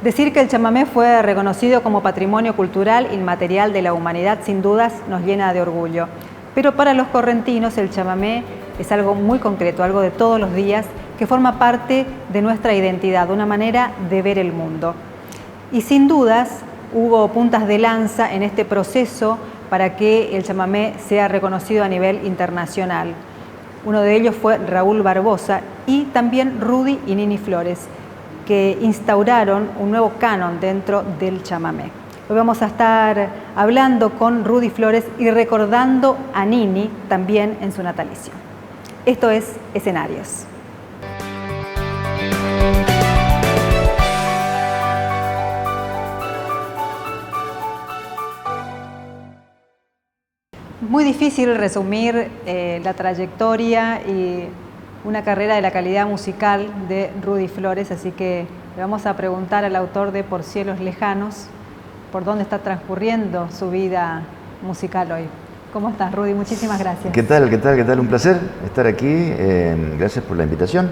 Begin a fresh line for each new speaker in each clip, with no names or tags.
Decir que el chamamé fue reconocido como Patrimonio Cultural Inmaterial de la Humanidad, sin dudas, nos llena de orgullo. Pero para los correntinos el chamamé es algo muy concreto, algo de todos los días, que forma parte de nuestra identidad, una manera de ver el mundo. Y sin dudas hubo puntas de lanza en este proceso para que el chamamé sea reconocido a nivel internacional. Uno de ellos fue Raúl Barbosa y también Rudy y Nini Flores, que instauraron un nuevo canon dentro del chamamé. Hoy vamos a estar hablando con Rudy Flores y recordando a Nini también en su natalicio. Esto es Escenarios. Muy difícil resumir la trayectoria y una carrera de la calidad musical de Rudy Flores, así que le vamos a preguntar al autor de Por Cielos Lejanos por dónde está transcurriendo su vida musical hoy. ¿Cómo estás, Rudy? Muchísimas gracias.
¿Qué tal? ¿Qué tal? ¿Qué tal? Un placer estar aquí. Gracias por la invitación.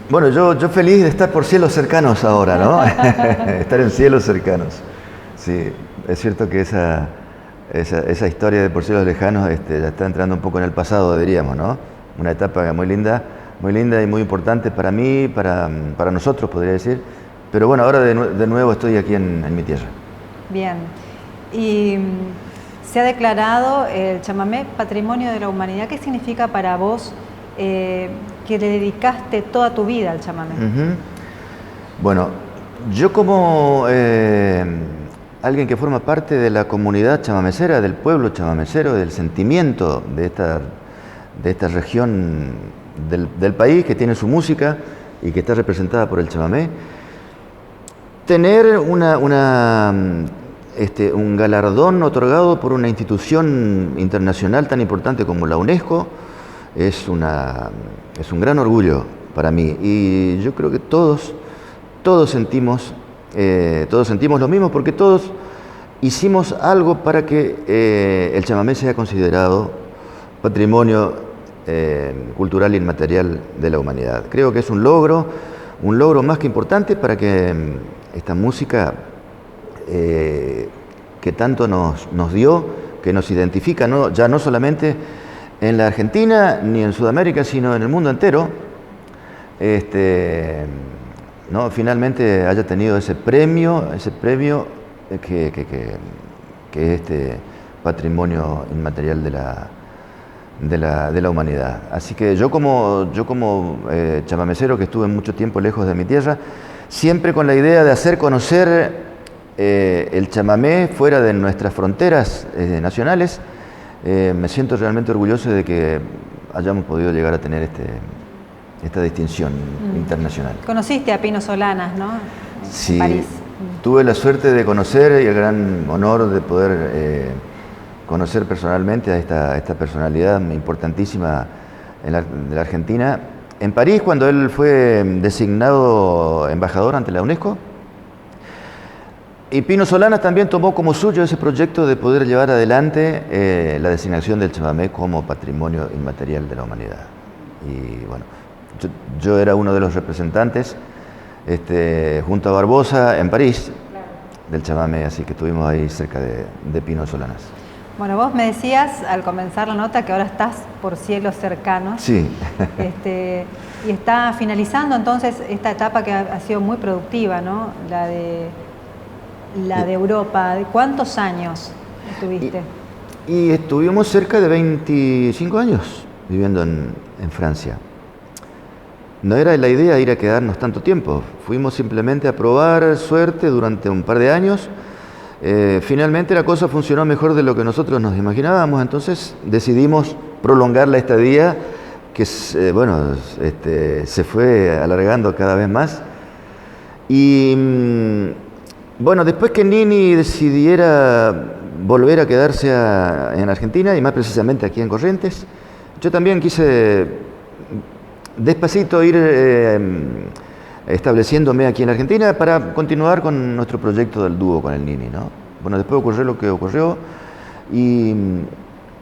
Bueno, yo feliz de estar por cielos cercanos ahora, ¿no? Estar en cielos cercanos. Sí, es cierto que esa historia de Por Cielos Lejanos ya está entrando un poco en el pasado, diríamos, ¿no? Una etapa muy linda y muy importante para mí, para nosotros, podría decir. Pero bueno, ahora de nuevo estoy aquí en mi tierra.
Bien. Y se ha declarado el chamamé Patrimonio de la Humanidad. ¿Qué significa para vos que le dedicaste toda tu vida al chamamé?
Bueno, yo como alguien que forma parte de la comunidad chamamecera, del pueblo chamamecero, del sentimiento de esta región del país que tiene su música y que está representada por el chamamé, tener un galardón otorgado por una institución internacional tan importante como la UNESCO es un gran orgullo para mí, y yo creo que todos sentimos lo mismo, porque todos hicimos algo para que el chamamé sea considerado patrimonio cultural inmaterial de la humanidad. Creo que es un logro más que importante para que esta música que tanto nos dio, que nos identifica, ya no solamente en la Argentina ni en Sudamérica, sino en el mundo entero, finalmente haya tenido ese premio que es este patrimonio inmaterial de la humanidad. Así que yo como chamamecero que estuve mucho tiempo lejos de mi tierra, siempre con la idea de hacer conocer el chamamé fuera de nuestras fronteras nacionales, me siento realmente orgulloso de que hayamos podido llegar a tener esta distinción internacional.
Conociste a Pino Solanas, ¿no?
Sí,
en París.
Tuve la suerte de conocer y el gran honor de poder conocer personalmente a esta personalidad importantísima de la Argentina. En París, cuando él fue designado embajador ante la UNESCO, y Pino Solanas también tomó como suyo ese proyecto de poder llevar adelante la designación del chamamé como patrimonio inmaterial de la humanidad. Y bueno, yo era uno de los representantes junto a Barbosa en París del chamamé, así que estuvimos ahí cerca de Pino Solanas.
Bueno, vos me decías al comenzar la nota que ahora estás por cielos cercanos.
Sí.
Y está finalizando entonces esta etapa que ha sido muy productiva, ¿no? La de Europa. ¿Cuántos años estuviste?
Y estuvimos cerca de 25 años viviendo en Francia. No era la idea ir a quedarnos tanto tiempo. Fuimos simplemente a probar suerte durante un par de años. Finalmente la cosa funcionó mejor de lo que nosotros nos imaginábamos, entonces decidimos prolongar la estadía que se fue alargando cada vez más. Y bueno, después que Nini decidiera volver a quedarse en Argentina, y más precisamente aquí en Corrientes, yo también quise despacito ir estableciéndome aquí en Argentina para continuar con nuestro proyecto del dúo con el Nini, ¿no? Bueno, después ocurrió lo que ocurrió y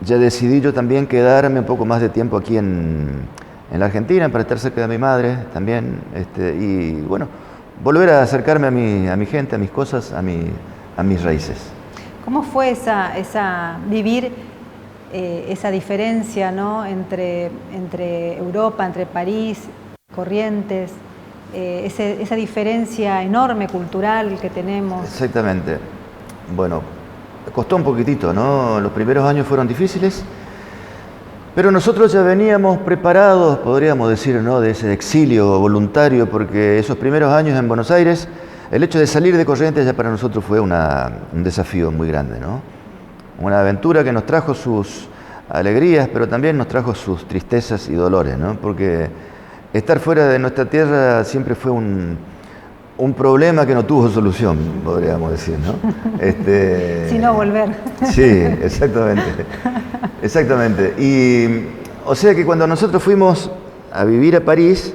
ya decidí yo también quedarme un poco más de tiempo aquí en en la Argentina para estar cerca de mi madre también, y bueno, volver a acercarme a mi gente, a mis cosas, a mis raíces.
¿Cómo fue vivir esa diferencia, ¿no? entre Europa, entre París, Corrientes, esa diferencia enorme cultural que tenemos?
Exactamente. Bueno, costó un poquitito, ¿no? Los primeros años fueron difíciles, pero nosotros ya veníamos preparados, podríamos decir, ¿no?, de ese exilio voluntario, porque esos primeros años en Buenos Aires, el hecho de salir de Corrientes ya para nosotros fue un desafío muy grande, ¿no? Una aventura que nos trajo sus alegrías, pero también nos trajo sus tristezas y dolores, ¿no? Porque estar fuera de nuestra tierra siempre fue un problema que no tuvo solución, podríamos decir, ¿no?
Si no volver.
Sí, exactamente. Exactamente. Y o sea que cuando nosotros fuimos a vivir a París,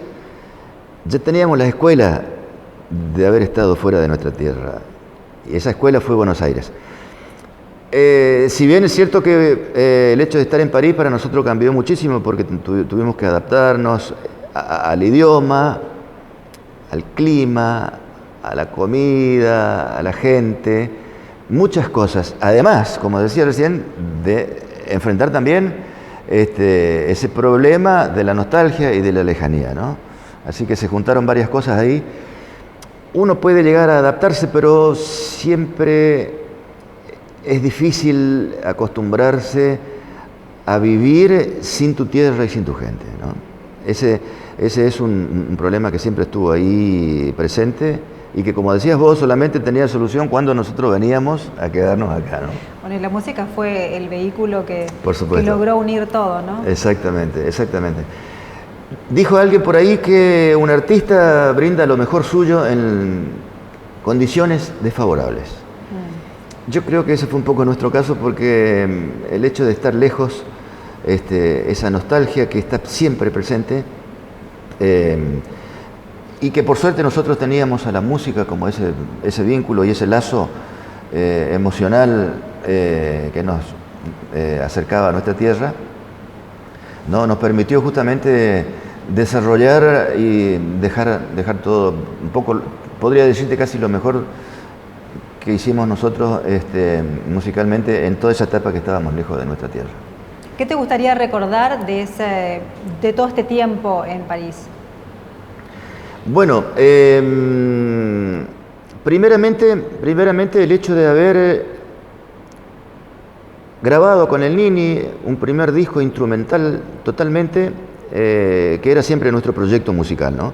ya teníamos la escuela de haber estado fuera de nuestra tierra. Y esa escuela fue Buenos Aires. Si bien es cierto que el hecho de estar en París para nosotros cambió muchísimo porque tuvimos que adaptarnos al idioma, al clima, a la comida, a la gente, muchas cosas. Además, como decía recién, de enfrentar también ese problema de la nostalgia y de la lejanía, ¿no? Así que se juntaron varias cosas ahí. Uno puede llegar a adaptarse, pero siempre es difícil acostumbrarse a vivir sin tu tierra y sin tu gente, ¿no? Ese es un problema que siempre estuvo ahí presente y que, como decías vos, solamente tenía solución cuando nosotros veníamos a quedarnos acá, ¿no?
Bueno, y la música fue el vehículo que
logró
unir todo, ¿no?
Exactamente, exactamente. Dijo alguien por ahí que un artista brinda lo mejor suyo en condiciones desfavorables. Yo creo que ese fue un poco nuestro caso porque el hecho de estar lejos, esa nostalgia que está siempre presente, y que por suerte nosotros teníamos a la música como ese vínculo y ese lazo emocional que nos acercaba a nuestra tierra, ¿no? Nos permitió justamente desarrollar y dejar todo un poco, podría decirte casi lo mejor que hicimos nosotros musicalmente en toda esa etapa que estábamos lejos de nuestra tierra.
¿Qué te gustaría recordar de todo este tiempo en París?
Bueno, primeramente el hecho de haber grabado con el Nini un primer disco instrumental totalmente, que era siempre nuestro proyecto musical, ¿no?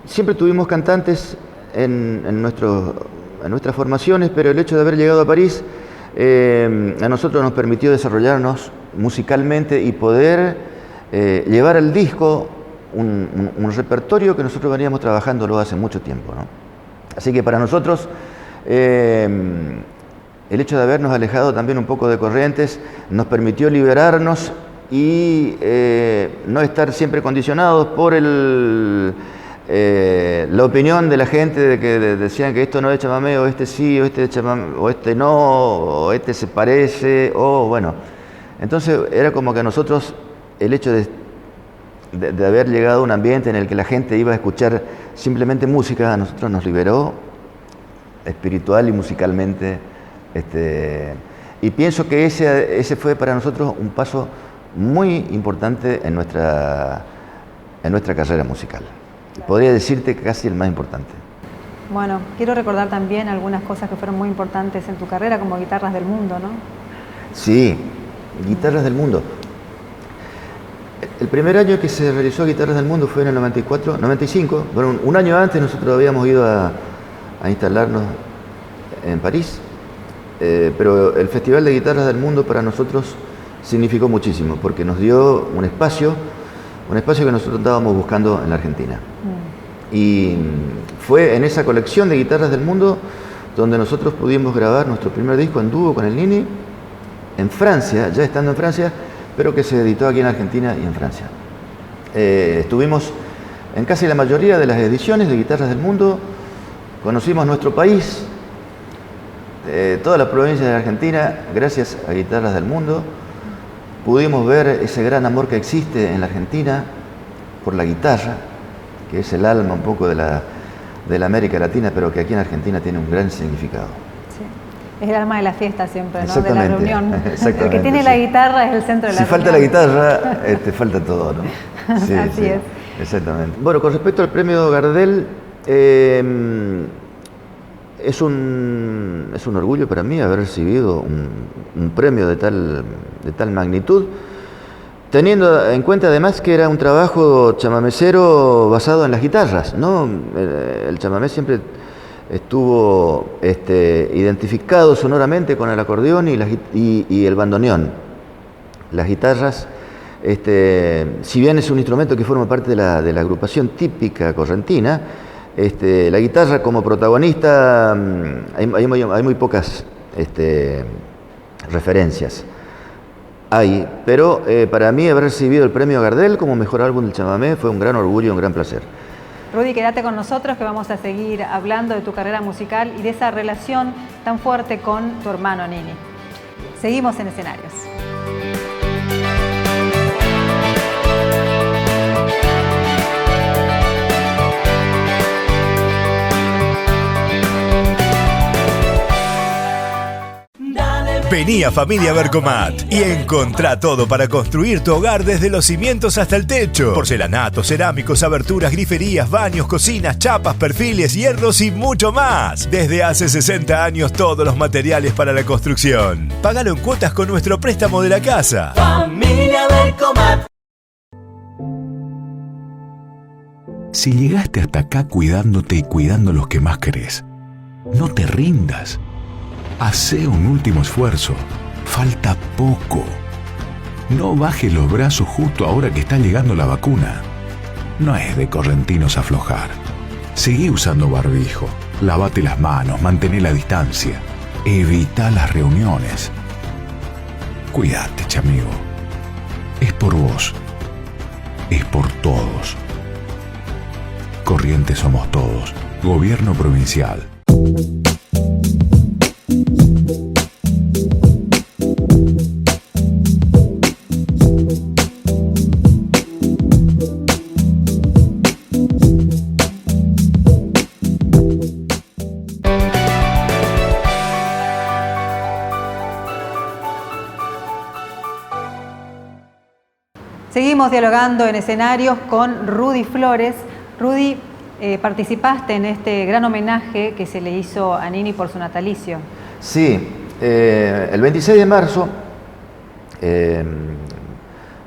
Siempre tuvimos cantantes en nuestras formaciones, pero el hecho de haber llegado a París a nosotros nos permitió desarrollarnos musicalmente y poder llevar al disco un repertorio que nosotros veníamos trabajándolo hace mucho tiempo, ¿no? Así que para nosotros el hecho de habernos alejado también un poco de Corrientes nos permitió liberarnos y no estar siempre condicionados por la opinión de la gente de que decían que esto no es chamamé, o este sí, o este es chamamé, o este no, o este se parece, o bueno. Entonces era como que a nosotros el hecho de haber llegado a un ambiente en el que la gente iba a escuchar simplemente música, a nosotros nos liberó espiritual y musicalmente. Y pienso que ese fue para nosotros un paso muy importante en nuestra carrera musical. Podría decirte que casi el más importante.
Bueno, quiero recordar también algunas cosas que fueron muy importantes en tu carrera, como Guitarras del Mundo, ¿no?
Sí, Guitarras del Mundo. El primer año que se realizó Guitarras del Mundo fue en el 95. Bueno, un año antes nosotros habíamos ido a instalarnos en París. Pero el Festival de Guitarras del Mundo para nosotros significó muchísimo, porque nos dio un espacio que nosotros estábamos buscando en la Argentina. Y fue en esa colección de Guitarras del Mundo donde nosotros pudimos grabar nuestro primer disco en dúo con el Nini, en Francia, ya estando en Francia, pero que se editó aquí en Argentina y en Francia. Estuvimos en casi la mayoría de las ediciones de Guitarras del Mundo, conocimos nuestro país, toda la provincia de Argentina, gracias a Guitarras del Mundo, pudimos ver ese gran amor que existe en la Argentina por la guitarra, que es el alma un poco de la América Latina, pero que aquí en Argentina tiene un gran significado.
Sí. Es el alma de la fiesta siempre, ¿no? De la reunión.
Exactamente.
El que tiene la guitarra es el centro de la reunión.
Si falta la guitarra, falta todo, ¿no? Sí,
Así es.
Exactamente. Bueno, con respecto al premio Gardel, es un orgullo para mí haber recibido un premio de tal magnitud, teniendo en cuenta además que era un trabajo chamamecero basado en las guitarras, ¿no? El chamamé siempre estuvo identificado sonoramente con el acordeón y el bandoneón. Las guitarras, si bien es un instrumento que forma parte de la agrupación típica correntina, la guitarra como protagonista hay muy pocas referencias. Pero para mí haber recibido el premio Gardel como mejor álbum del chamamé fue un gran orgullo y un gran placer.
Rudy, quédate con nosotros que vamos a seguir hablando de tu carrera musical y de esa relación tan fuerte con tu hermano Nini. Seguimos en Escenarios.
Vení a Familia Bercomat y encontrá todo para construir tu hogar desde los cimientos hasta el techo. Porcelanatos, cerámicos, aberturas, griferías, baños, cocinas, chapas, perfiles, hierros y mucho más. Desde hace 60 años todos los materiales para la construcción. Págalo en cuotas con nuestro préstamo de la casa.
Familia Bercomat.
Si llegaste hasta acá cuidándote y cuidando a los que más querés, no te rindas. Hacé un último esfuerzo. Falta poco. No bajes los brazos justo ahora que está llegando la vacuna. No es de correntinos aflojar. Seguí usando barbijo. Lavate las manos, mantén la distancia. Evita las reuniones. Cuídate, chamigo. Es por vos. Es por todos. Corrientes somos todos. Gobierno provincial.
Seguimos dialogando en Escenarios con Rudy Flores. Rudy, participaste en este gran homenaje que se le hizo a Nini por su natalicio.
Sí, el 26 de marzo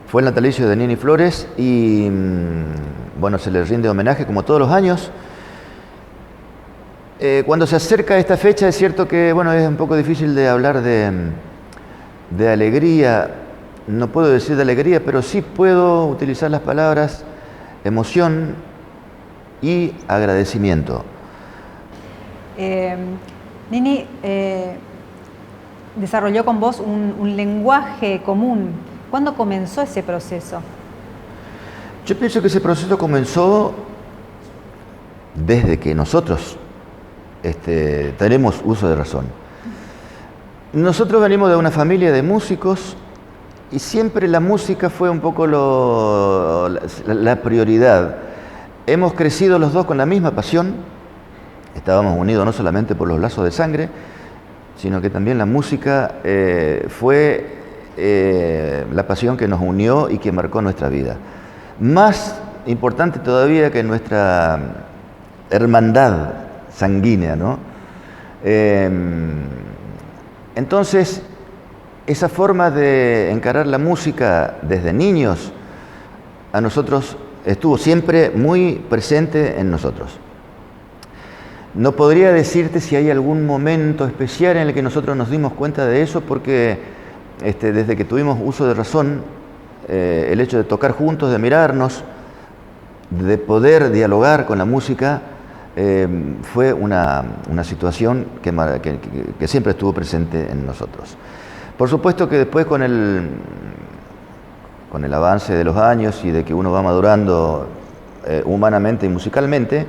fue el natalicio de Nini Flores y bueno, se le rinde homenaje como todos los años. Cuando se acerca esta fecha es cierto que bueno, es un poco difícil de hablar de alegría. No puedo decir de alegría, pero sí puedo utilizar las palabras emoción y agradecimiento.
Nini desarrolló con vos un lenguaje común. ¿Cuándo comenzó ese proceso?
Yo pienso que ese proceso comenzó desde que nosotros tenemos uso de razón. Nosotros venimos de una familia de músicos y siempre la música fue un poco la prioridad. Hemos crecido los dos con la misma pasión. Estábamos unidos no solamente por los lazos de sangre, sino que también la música fue la pasión que nos unió y que marcó nuestra vida. Más importante todavía que nuestra hermandad sanguínea, ¿no? Entonces, esa forma de encarar la música desde niños a nosotros estuvo siempre muy presente en nosotros. No podría decirte si hay algún momento especial en el que nosotros nos dimos cuenta de eso, porque desde que tuvimos uso de razón, el hecho de tocar juntos, de mirarnos, de poder dialogar con la música, fue una situación que siempre estuvo presente en nosotros. Por supuesto que después con el avance de los años y de que uno va madurando humanamente y musicalmente,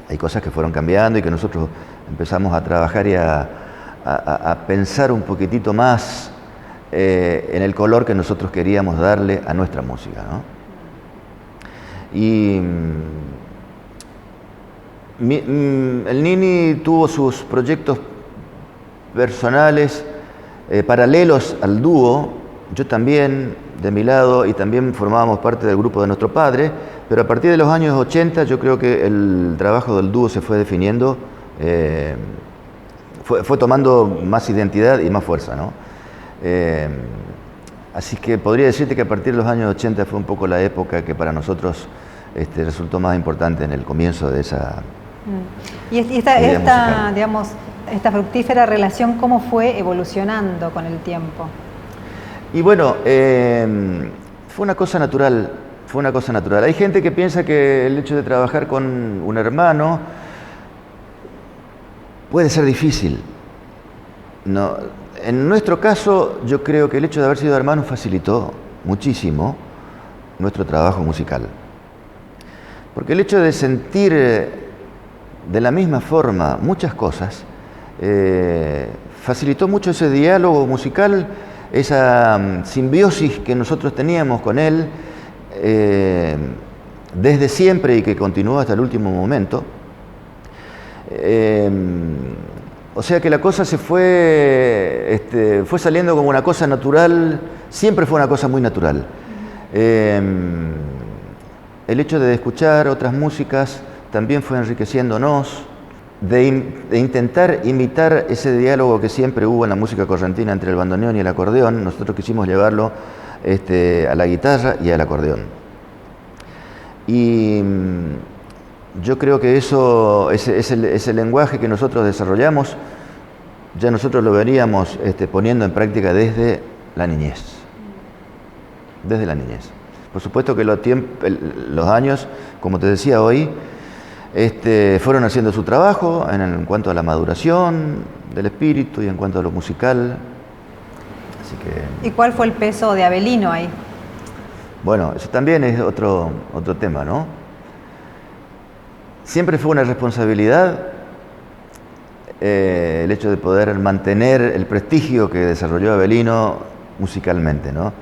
hay cosas que fueron cambiando y que nosotros empezamos a trabajar y a pensar un poquitito más en el color que nosotros queríamos darle a nuestra música, ¿no? Y el Nini tuvo sus proyectos personales paralelos al dúo, yo también, de mi lado, y también formábamos parte del grupo de nuestro padre, pero a partir de los años 80 yo creo que el trabajo del dúo se fue definiendo, fue tomando más identidad y más fuerza, ¿no? Así que podría decirte que a partir de los años 80 fue un poco la época que para nosotros resultó más importante en el comienzo de esa...
Y esta, digamos, esta fructífera relación, ¿cómo fue evolucionando con el tiempo?
Y bueno, fue una cosa natural, fue una cosa natural. Hay gente que piensa que el hecho de trabajar con un hermano puede ser difícil. No, en nuestro caso, yo creo que el hecho de haber sido hermanos facilitó muchísimo nuestro trabajo musical. Porque el hecho de sentir de la misma forma muchas cosas facilitó mucho ese diálogo musical, esa simbiosis que nosotros teníamos con él desde siempre y que continuó hasta el último momento. O sea que la cosa se fue saliendo como una cosa natural, siempre fue una cosa muy natural. El hecho de escuchar otras músicas también fue enriqueciéndonos, de intentar imitar ese diálogo que siempre hubo en la música correntina entre el bandoneón y el acordeón. Nosotros quisimos llevarlo a la guitarra y al acordeón. Y yo creo que ese lenguaje que nosotros desarrollamos, ya nosotros lo veníamos poniendo en práctica desde la niñez. Desde la niñez. Por supuesto que los años, como te decía hoy, fueron haciendo su trabajo en cuanto a la maduración del espíritu y en cuanto a lo musical. Así que...
¿Y cuál fue el peso de Abelino ahí?
Bueno, eso también es otro tema, ¿no? Siempre fue una responsabilidad el hecho de poder mantener el prestigio que desarrolló Abelino musicalmente, ¿no?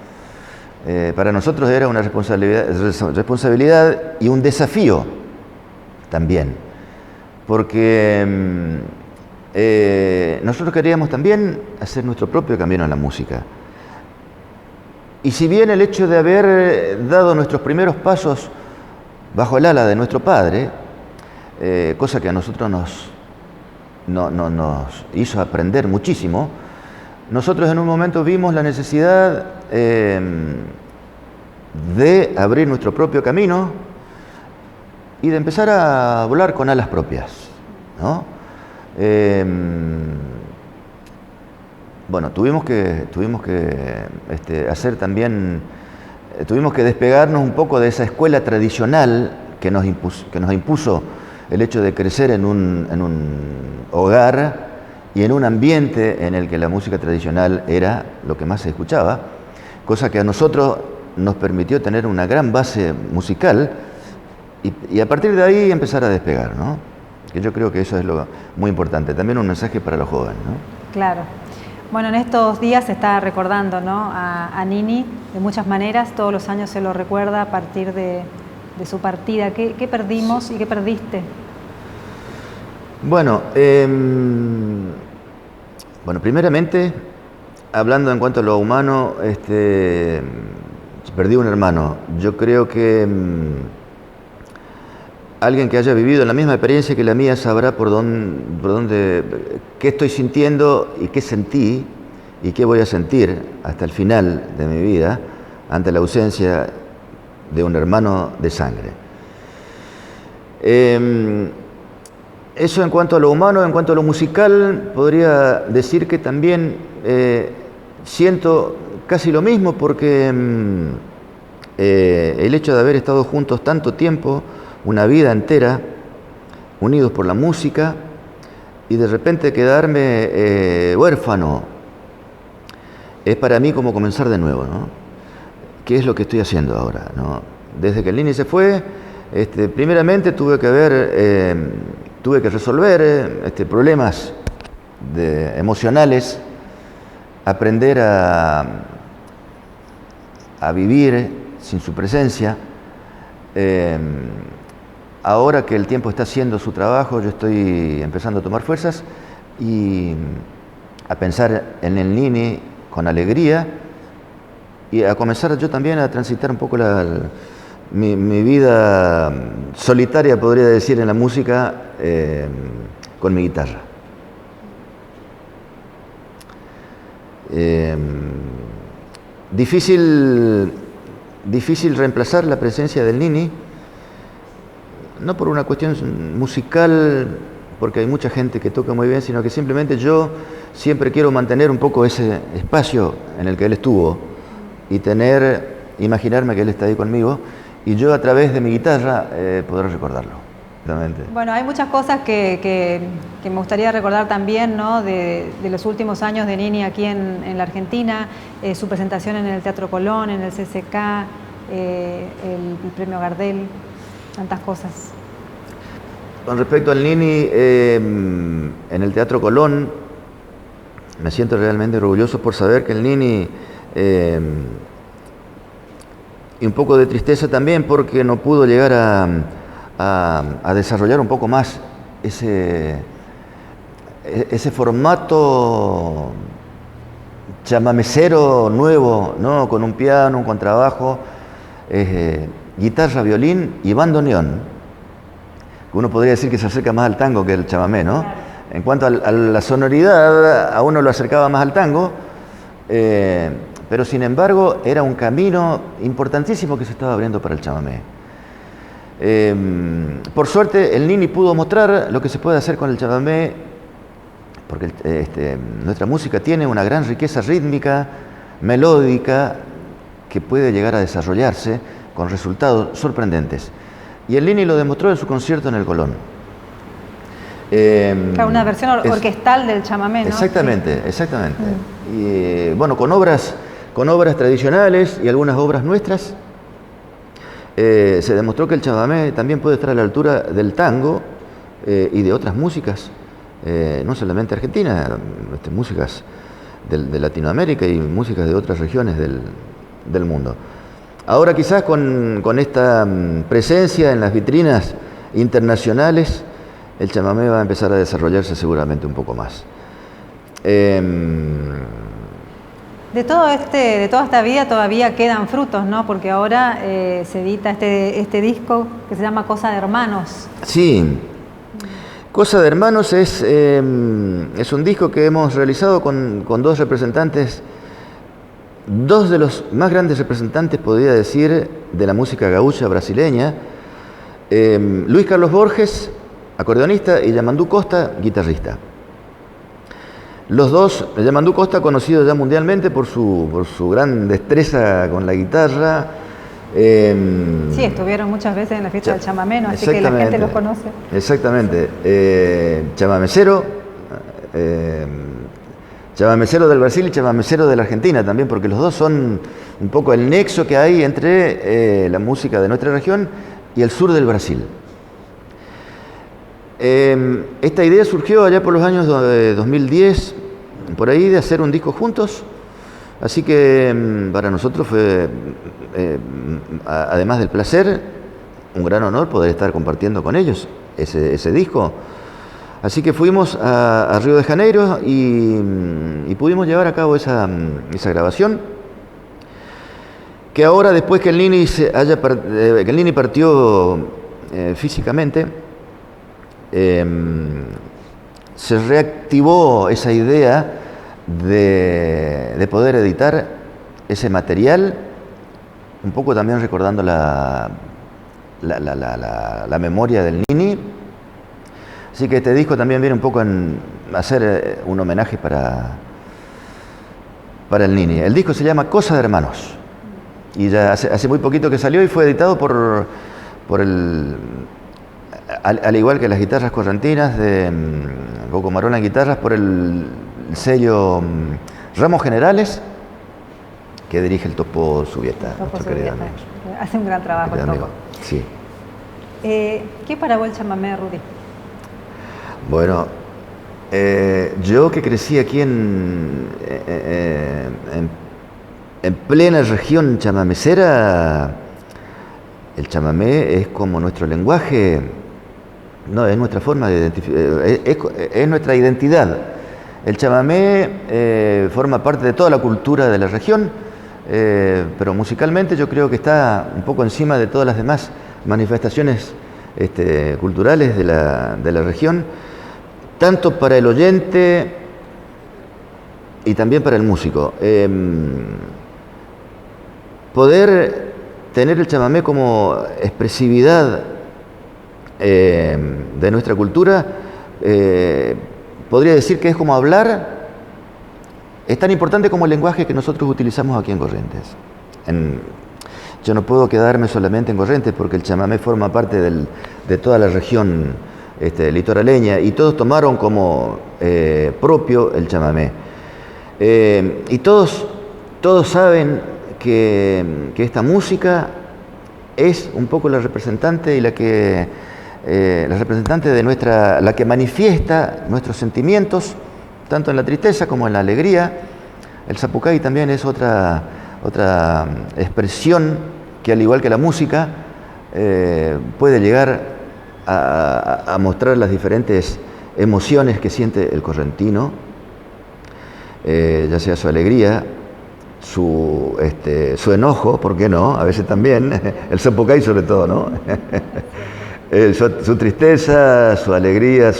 Para nosotros era una responsabilidad y un desafío también, porque nosotros queríamos también hacer nuestro propio camino en la música. Y si bien el hecho de haber dado nuestros primeros pasos bajo el ala de nuestro padre, cosa que a nosotros nos hizo aprender muchísimo, nosotros en un momento vimos la necesidad de abrir nuestro propio camino y de empezar a volar con alas propias, ¿no? Bueno, tuvimos que hacer también, tuvimos que despegarnos un poco de esa escuela tradicional que nos impuso el hecho de crecer en un hogar y en un ambiente en el que la música tradicional era lo que más se escuchaba, cosa que a nosotros nos permitió tener una gran base musical y a partir de ahí empezar a despegar, ¿no? Que yo creo que eso es lo muy importante, también un mensaje para los jóvenes, ¿no?
Claro. Bueno, en estos días se está recordando, ¿no?, a Nini de muchas maneras, todos los años se lo recuerda a partir de su partida. ¿Qué perdimos y qué perdiste?
Bueno, primeramente, hablando en cuanto a lo humano, perdí un hermano. Yo creo que alguien que haya vivido la misma experiencia que la mía sabrá por dónde, qué estoy sintiendo y qué sentí y qué voy a sentir hasta el final de mi vida ante la ausencia de un hermano de sangre. Eso en cuanto a lo humano. En cuanto a lo musical, podría decir que también siento casi lo mismo, porque el hecho de haber estado juntos tanto tiempo, una vida entera, unidos por la música, y de repente quedarme huérfano, es para mí como comenzar de nuevo, ¿no? ¿Qué es lo que estoy haciendo ahora, ¿no? Desde que el Nini se fue, primeramente tuve que resolver problemas emocionales, aprender a vivir sin su presencia, Ahora que el tiempo está haciendo su trabajo, yo estoy empezando a tomar fuerzas y a pensar en el Nini con alegría y a comenzar yo también a transitar un poco mi vida solitaria, podría decir, en la música con mi guitarra. Difícil reemplazar la presencia del Nini, no por una cuestión musical, porque hay mucha gente que toca muy bien, sino que simplemente yo siempre quiero mantener un poco ese espacio en el que él estuvo y imaginarme que él está ahí conmigo y yo a través de mi guitarra poder recordarlo.
Bueno, hay muchas cosas que me gustaría recordar también, ¿no? de los últimos años de Nini aquí en la Argentina, su presentación en el Teatro Colón, en el CCK, el Premio Gardel, tantas cosas.
Con respecto al Nini, en el Teatro Colón, me siento realmente orgulloso por saber que el Nini, y un poco de tristeza también porque no pudo llegar a desarrollar un poco más ese formato chamamecero nuevo, ¿no? Con un piano, un contrabajo, guitarra, violín y bandoneón. Uno podría decir que se acerca más al tango que al chamamé, ¿no? En cuanto a la sonoridad, a uno lo acercaba más al tango, pero sin embargo era un camino importantísimo que se estaba abriendo para el chamamé. Por suerte el Nini pudo mostrar lo que se puede hacer con el chamamé, porque nuestra música tiene una gran riqueza rítmica, melódica, que puede llegar a desarrollarse con resultados sorprendentes. Y el Nini lo demostró en su concierto en el Colón.
Una versión orquestal del chamamé, ¿no?
Exactamente, sí. Exactamente. Y bueno, con obras tradicionales y algunas obras nuestras, se demostró que el chamamé también puede estar a la altura del tango y de otras músicas, no solamente argentinas, músicas de Latinoamérica y músicas de otras regiones del mundo. Ahora quizás con esta presencia en las vitrinas internacionales, el chamamé va a empezar a desarrollarse seguramente un poco más.
De toda esta vida todavía quedan frutos, ¿no? Porque ahora se edita este disco que se llama Cosa de Hermanos.
Sí. Cosa de Hermanos es un disco que hemos realizado con dos representantes, dos de los más grandes representantes, podría decir, de la música gaúcha brasileña, Luis Carlos Borges, acordeonista, y Yamandú Costa, guitarrista. Los dos, Yamandú Costa conocido ya mundialmente por su gran destreza con la guitarra.
Sí, estuvieron muchas veces en la fiesta del chamamé, ¿no? Así que la gente los conoce.
Exactamente. Chamamecero, chamamecero del Brasil y chamamecero de la Argentina también, porque los dos son un poco el nexo que hay entre la música de nuestra región y el sur del Brasil. Esta idea surgió allá por los años 2010, por ahí, de hacer un disco juntos, así que para nosotros fue, además del placer, un gran honor poder estar compartiendo con ellos ese disco. Así que fuimos a Río de Janeiro y pudimos llevar a cabo esa grabación, que ahora, después que el Nini partió físicamente, se reactivó esa idea de poder editar ese material, un poco también recordando la memoria del Nini. Así que este disco también viene un poco en hacer un homenaje para el Nini. El disco se llama Cosa de Hermanos y ya hace muy poquito que salió y fue editado al igual que las guitarras correntinas de Coco Marola en guitarras, por el sello Ramos Generales, que dirige el Topo Subieta.
Hace un gran trabajo el Topo.
Sí.
¿Qué para vos el chamamé, Rudy?
Bueno, yo que crecí aquí en plena región chamamecera, el chamamé es como nuestro lenguaje, no, es nuestra forma de identificar, es nuestra identidad. El chamamé forma parte de toda la cultura de la región, pero musicalmente yo creo que está un poco encima de todas las demás manifestaciones culturales de la región, tanto para el oyente y también para el músico. Poder tener el chamamé como expresividad de nuestra cultura, podría decir que es como hablar, es tan importante como el lenguaje que nosotros utilizamos aquí en Corrientes. Yo no puedo quedarme solamente en Corrientes porque el chamamé forma parte de toda la región litoraleña y todos tomaron como propio el chamamé. Y todos saben que esta música es un poco la representante y la representante de la que manifiesta nuestros sentimientos, tanto en la tristeza como en la alegría. El zapucay también es otra expresión que, al igual que la música, puede llegar a mostrar las diferentes emociones que siente el correntino, ya sea su alegría, su enojo, ¿por qué no? A veces también, el zapucay sobre todo, ¿no? Su tristeza, su alegría,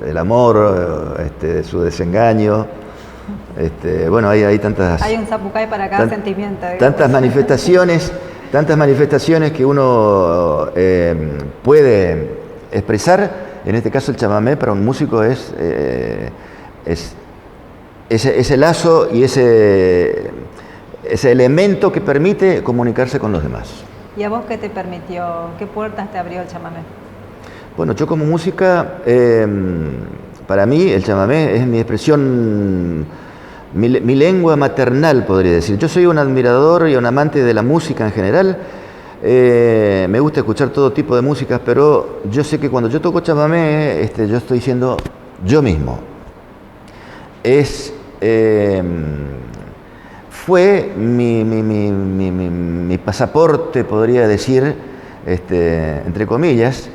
el amor, su desengaño. Bueno, hay tantas...
Hay un zapucay para cada sentimiento.
Tantas manifestaciones que uno puede expresar. En este caso el chamamé para un músico es ese lazo y ese elemento que permite comunicarse con los demás.
¿Y a vos qué te permitió? ¿Qué puertas te abrió el chamamé?
Bueno, yo como música, para mí el chamamé es mi expresión, mi lengua maternal, podría decir. Yo soy un admirador y un amante de la música en general. Me gusta escuchar todo tipo de música, pero yo sé que cuando yo toco chamamé, yo estoy siendo yo mismo. Fue mi pasaporte, podría decir, entre comillas.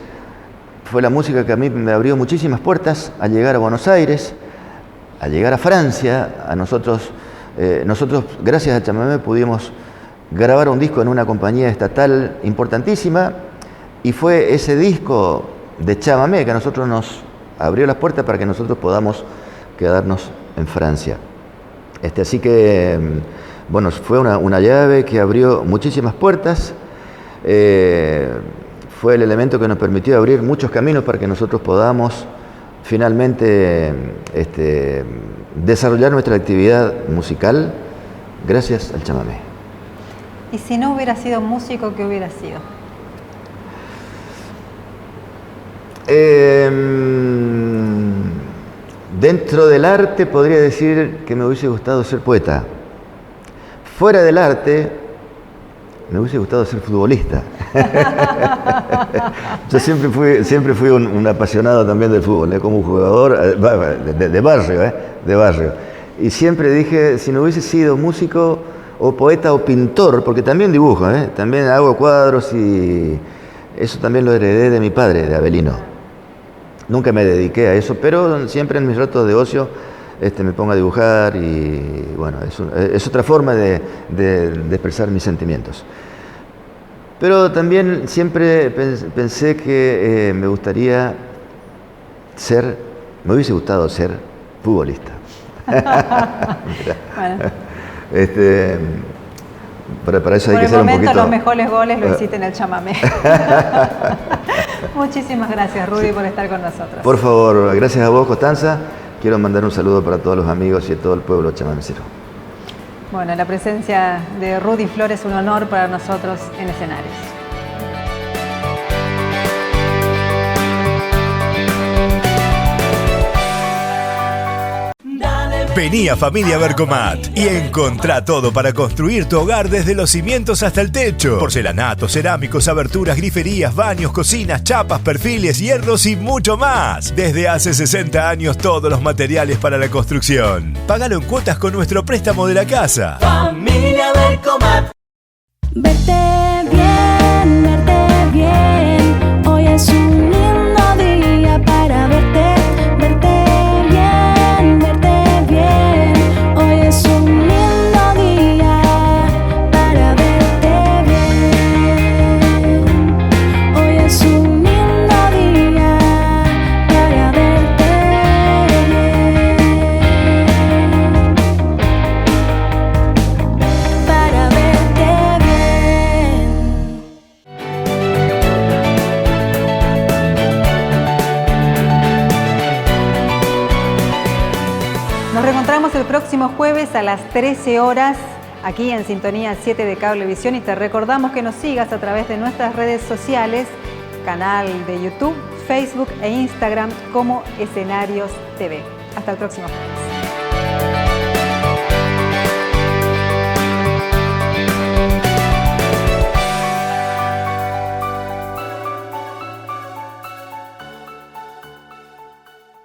Fue la música que a mí me abrió muchísimas puertas a llegar a Buenos Aires, a llegar a Francia. Nosotros, gracias al chamamé, pudimos grabar un disco en una compañía estatal importantísima, y fue ese disco de chamamé que a nosotros nos abrió las puertas para que nosotros podamos quedarnos en Francia. Así que, bueno, fue una llave que abrió muchísimas puertas. Fue el elemento que nos permitió abrir muchos caminos para que nosotros podamos finalmente desarrollar nuestra actividad musical gracias al chamamé.
¿Y si no hubiera sido músico, qué hubiera sido?
Dentro del arte podría decir que me hubiese gustado ser poeta. Fuera del arte me hubiese gustado ser futbolista. Yo siempre fui un apasionado también del fútbol, como un jugador de barrio. Y siempre dije, si no hubiese sido músico o poeta o pintor, porque también dibujo, también hago cuadros, y eso también lo heredé de mi padre, de Abelino. Nunca me dediqué a eso, pero siempre en mis ratos de ocio me pongo a dibujar, y bueno, es otra forma de expresar mis sentimientos. Pero también siempre pensé que me hubiese gustado ser futbolista.
Bueno.
Para eso hay que ser un poquito...
Por el momento los mejores goles lo hiciste en el chamamé. Muchísimas gracias, Rudy, por estar con nosotros.
Por favor, gracias a vos, Constanza. Quiero mandar un saludo para todos los amigos y a todo el pueblo chamamecero.
Bueno, la presencia de Rudy Flores es un honor para nosotros en escenarios.
Vení a Familia Bercomat y encontrá todo para construir tu hogar desde los cimientos hasta el techo. Porcelanatos, cerámicos, aberturas, griferías, baños, cocinas, chapas, perfiles, hierros y mucho más. Desde hace 60 años todos los materiales para la construcción. Págalo en cuotas con nuestro préstamo de la casa.
Familia Bercomat.
Vete bien.
vemos el próximo jueves a las 13 horas aquí en Sintonía 7 de Cablevisión y te recordamos que nos sigas a través de nuestras redes sociales, canal de YouTube, Facebook e Instagram como Escenarios TV. Hasta el próximo jueves.